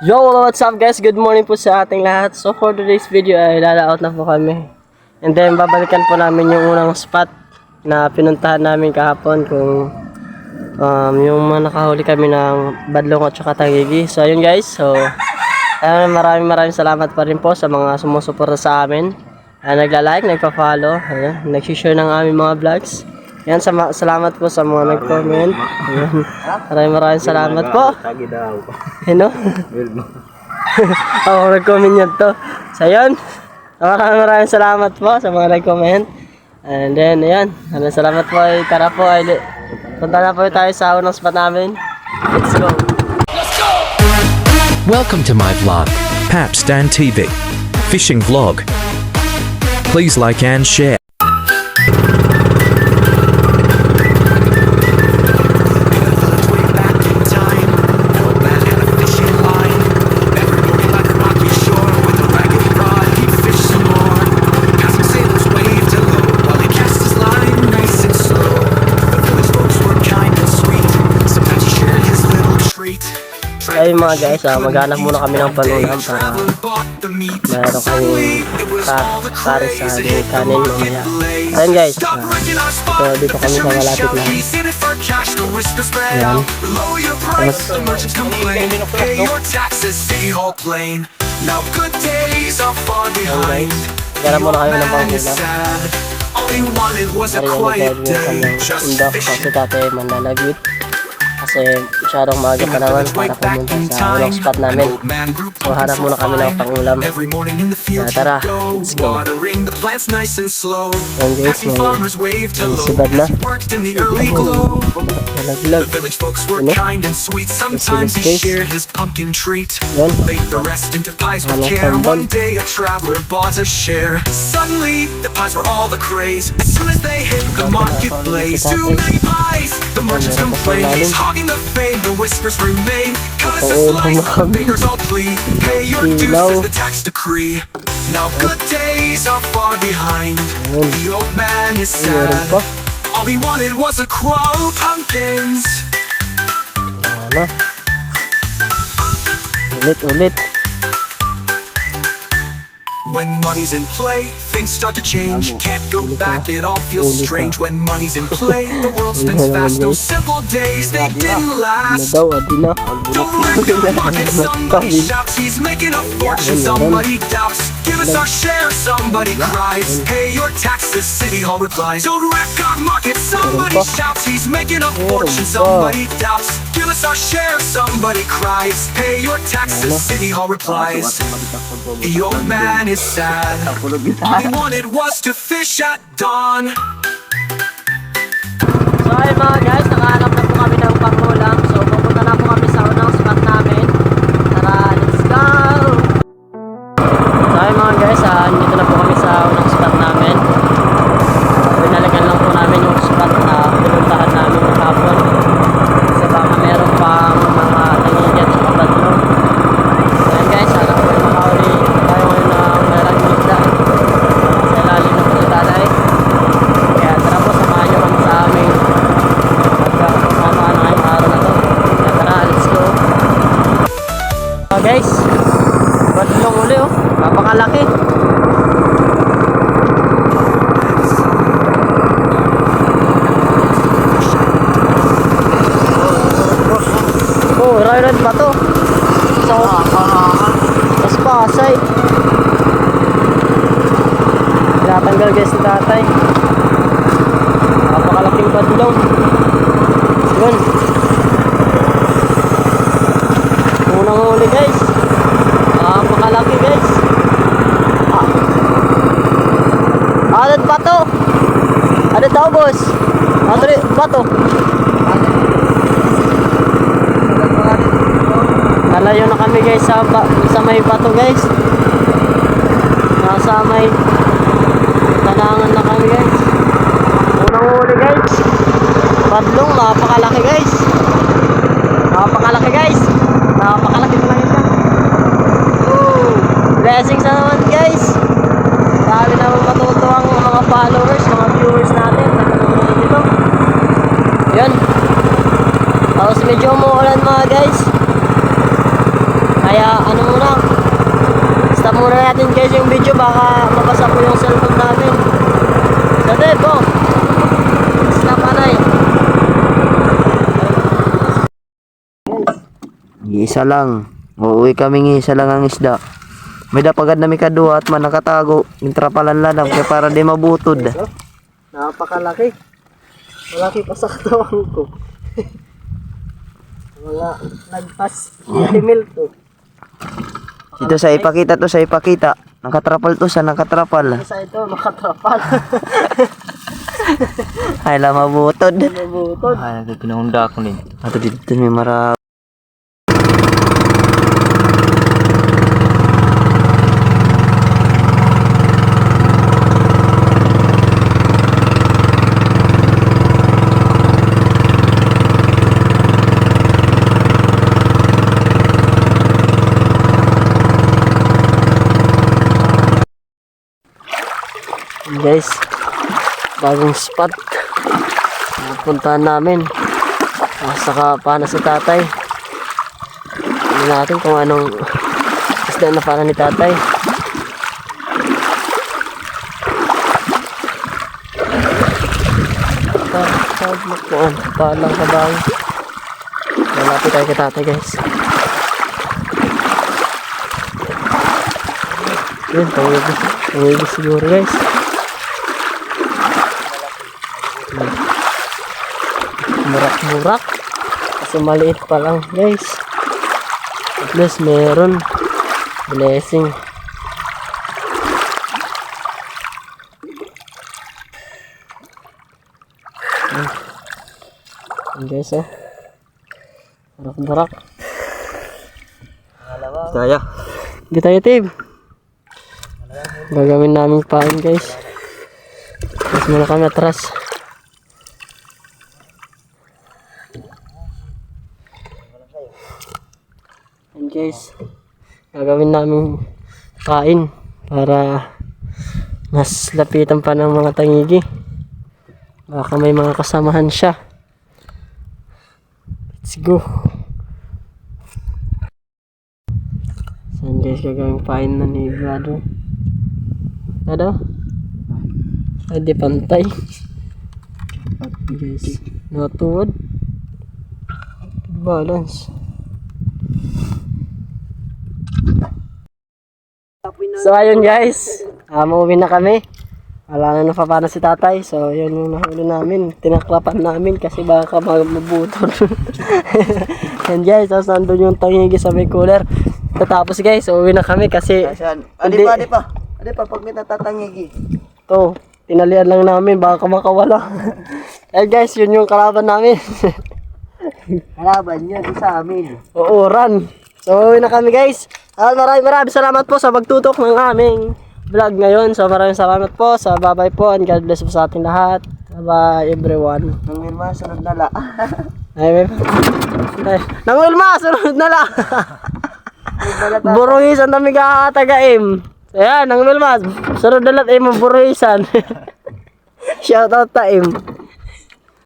Yo, what's up guys? Good morning po sa ating lahat. So for today's video ay lalaot na po kami. And then babalikan po namin yung unang spot na pinuntahan namin kahapon kung yung mga nakahuli kami ng badlong at saka tagigi. So ayun guys. So maraming salamat pa rin po sa mga sumusuporta sa amin. Nagla-like, nagpa-follow, nag-share ng aming mga vlogs. Yan, salamat po sa mga nag-comment. Maraming salamat po. Ano? Ako nag-comment yan to. So yun, maraming salamat po sa mga nag-comment. And then, ayan, salamat po. Tara po, punta na po tayo sa unang spot namin. Let's go! Welcome to my vlog, Paps Dan TV, fishing vlog. Please like and share. Ayun mga guys, maghanap muna kami ng panulam para meron kaming pare sa kanin mamaya. Ayun guys, so dito kami sa malapit na. Ayan. Maghanap muna kami ng panulam. Marinig yung indok kasi tatay manlalagit. Kasi masyadong maaga pa naman para pumunta sa unang spot namin. So hanap muna kami ng pangulam. Tara, let's go. Ayan guys, may sibad na. Nalaglag. Ano? Silis case. Yan. Halang tambal. Suddenly, the pies were all the craze. As soon as they hit the marketplace, too many pies. The merchants complain, he's hogging the fame. The whispers remain. Cut us a slice, the bakers all plead. Pay your dues as the tax decree. Now good days are far behind. The old man is sad. All he wanted was a crop of pumpkins. Ano? Ulit. When money's in play, things start to change. Can't go back, it all feels strange. When money's in play, the world spins fast. Those simple days, they didn't last. Don't wreck your pocket, somebody shouts. He's making a fortune, somebody doubts. Give us our share, somebody cries. Pay your taxes, City Hall replies. Don't wreck our market, somebody shouts. He's making a fortune, somebody doubts. Give us our share, somebody cries. Pay your taxes, City Hall replies. The old man is sad. All he wanted was to fish at dawn. So ayun mga guys, nakahanap na po kami ng pangulam. So pupunta na po kami sa unang spot namin. Tara, let's go! So ayun mga guys, dito na po kami sa unang spot namin. Pinalikan lang po namin yung spot na pinuntahan namin kahapon. Kasi baka meron pang mga nangyayat sa badlong. So ayun guys, sana po yung makauli tayo ngayon ng merang isda. Sa ilalim na po ni tatay. Kaya tara po, samahan nyo kami sa aming pagkakasama na ngayong araw na to. Kaya tara, let's go. So guys, badlong uli oh, napakalaki. Oh, red ba to? So, mas pasay. Tinatanggal guys ni tatay. Napakalaking badlong. Yun. Unang huli guys. Napakalaki guys. Alat ba to? Alat daw boss. Alat ba to? Nalayo na kami guys sa may bato guys. Nasa may tanangan na kami guys. Unang huli guys. Badlong, napakalaki guys. Napakalaki guys. Napakalaki talaga siya. Blessings na naman guys. Dami naman matutuwang mga followers, mga viewers natin. Nanonood dito. Yan. Tapos medyo umuulan mga guys. Kaya ano muna, stop muna natin guys yung video, baka mabasa po yung cellphone namin. So Debo, stop anay. Isa lang. Uuwi kami isa lang ang isda. May dapagad na may kadua at man nakatago. Intrapalan lang kaya para di mabutod. Napakalaki. Malaki pa sa katawan ko. Mga nagpas 50 mil to. Ito sa ipakita to, sa ipakita. Nakatrapal to sa nakatrapal. Sa ito, nakatrapal. Ay lang mabutod. Mabutod. Ay, nagpinahunda ko din. Ato dito may mara. Guys, bagong spot napuntahan namin. Saka pana si tatay. Tignan natin kung anong isda na pana ni tatay. Palang kabang. Malapit tayo kay tatay guys. Yun, tawagin siguro guys. Murak-murak kasi maliit pa lang guys. At least meron blessing. Ayan guys, oh, murak-murak. Tayo hindi tayo Tib, gagawin namin pain guys. Tapos muna kami atras. And guys, gagawin namin kain para mas lapitan pa ng mga tangigi. Baka may mga kasamahan siya. Let's go. So guys, gagawin kain na ni brother. Ano? Ay di pantay. Guys, natuwad. Balance. So ayun guys, mauwi na kami. Wala na napapana si tatay. So yun yung nahuli namin. Tinaklapan namin kasi baka mabutol. Yan guys, tapos nandun yung tangigi sa may cooler. Tatapos guys, uwi na kami kasi Adi pa, pag may natatangigi. to, tinalian lang namin baka makawala. Eh guys, yun yung kalaban namin. Halaban yun sa amin. Oo, run. So uwi na kami guys. Maraming salamat po sa pagtutok ng aming vlog ngayon. So maraming salamat po sa babay po and God bless po sa ating lahat. Bye everyone. Nang Wilma, sunod na la. Nang Wilma, sunod na la. Buruhisan na miga taga-im. Ayan, Nang Wilma, sunod na la tayo buruhisan. Shout out taim.